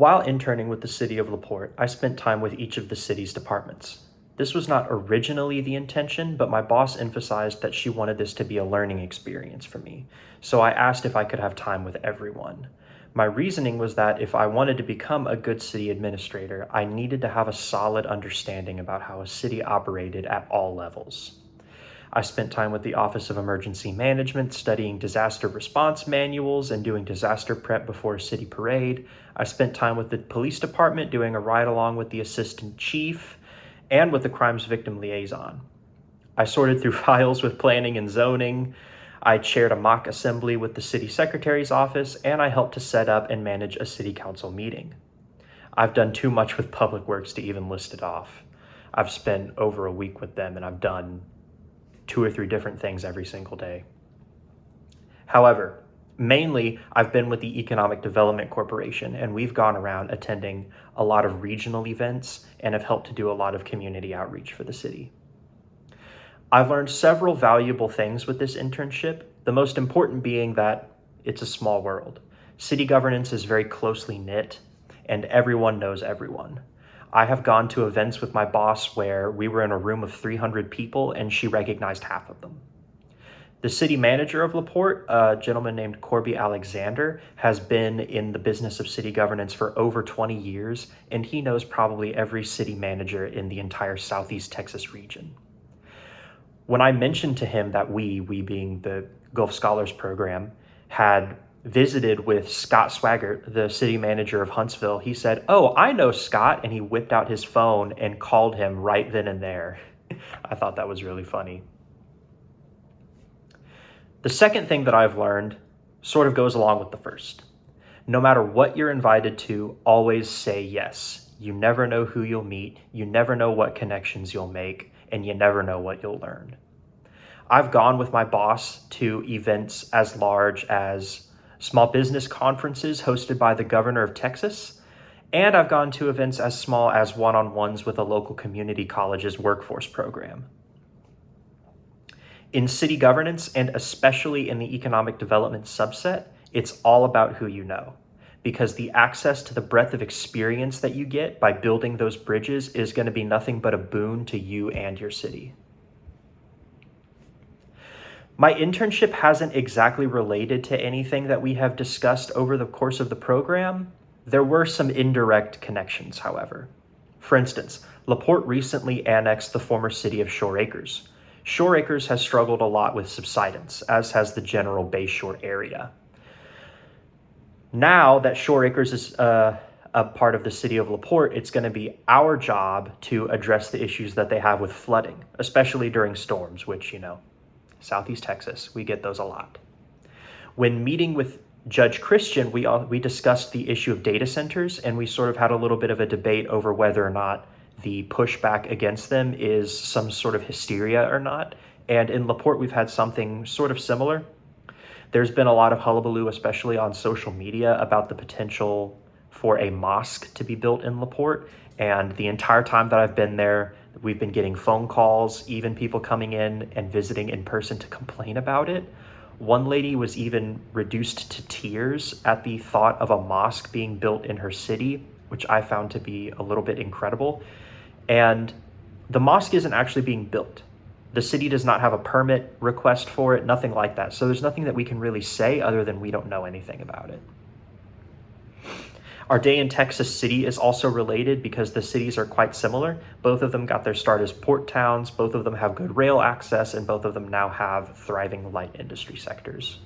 While interning with the city of LaPorte, I spent time with each of the city's departments. This was not originally the intention, but my boss emphasized that she wanted this to be a learning experience for me, so I asked if I could have time with everyone. My reasoning was that if I wanted to become a good city administrator, I needed to have a solid understanding about how a city operated at all levels. I spent time with the Office of Emergency Management studying disaster response manuals and doing disaster prep before a city parade. I spent time with the police department doing a ride along with the assistant chief and with the crimes victim liaison. I sorted through files with planning and zoning. I chaired a mock assembly with the city secretary's office, and I helped to set up and manage a city council meeting. I've done too much with Public Works to even list it off. I've spent over a week with them, and I've done 2 or 3 different things every single day. However, mainly I've been with the Economic Development Corporation, and we've gone around attending a lot of regional events and have helped to do a lot of community outreach for the city. I've learned several valuable things with this internship, the most important being that it's a small world. City governance is very closely knit, and everyone knows everyone. I have gone to events with my boss where we were in a room of 300 people and she recognized half of them. The city manager of LaPorte, a gentleman named Corby Alexander, has been in the business of city governance for over 20 years, and he knows probably every city manager in the entire Southeast Texas region. When I mentioned to him that we being the Gulf Scholars Program, had visited with Scott Swaggart, the city manager of Huntsville, he said, "Oh, I know Scott," and he whipped out his phone and called him right then and there. I thought that was really funny. The second thing that I've learned sort of goes along with the first. No matter what you're invited to, always say yes. You never know who you'll meet, you never know what connections you'll make, and you never know what you'll learn. I've gone with my boss to events as large as small business conferences hosted by the governor of Texas, and I've gone to events as small as one-on-ones with a local community college's workforce program. In city governance, and especially in the economic development subset, it's all about who you know, because the access to the breadth of experience that you get by building those bridges is going to be nothing but a boon to you and your city. My internship hasn't exactly related to anything that we have discussed over the course of the program. There were some indirect connections, however. For instance, LaPorte recently annexed the former city of Shore Acres. Shore Acres has struggled a lot with subsidence, as has the general Bayshore area. Now that Shore Acres is a part of the city of LaPorte, it's going to be our job to address the issues that they have with flooding, especially during storms, which, Southeast Texas, we get those a lot. When meeting with Judge Christian, we discussed the issue of data centers, and we sort of had a little bit of a debate over whether or not the pushback against them is some sort of hysteria or not. And in LaPorte, we've had something sort of similar. There's been a lot of hullabaloo, especially on social media, about the potential for a mosque to be built in LaPorte. And the entire time that I've been there, we've been getting phone calls, even people coming in and visiting in person to complain about it. One lady was even reduced to tears at the thought of a mosque being built in her city, which I found to be a little bit incredible. And the mosque isn't actually being built. The city does not have a permit request for it, nothing like that. So there's nothing that we can really say other than we don't know anything about it. Our day in Texas City is also related because the cities are quite similar. Both of them got their start as port towns, both of them have good rail access, and both of them now have thriving light industry sectors.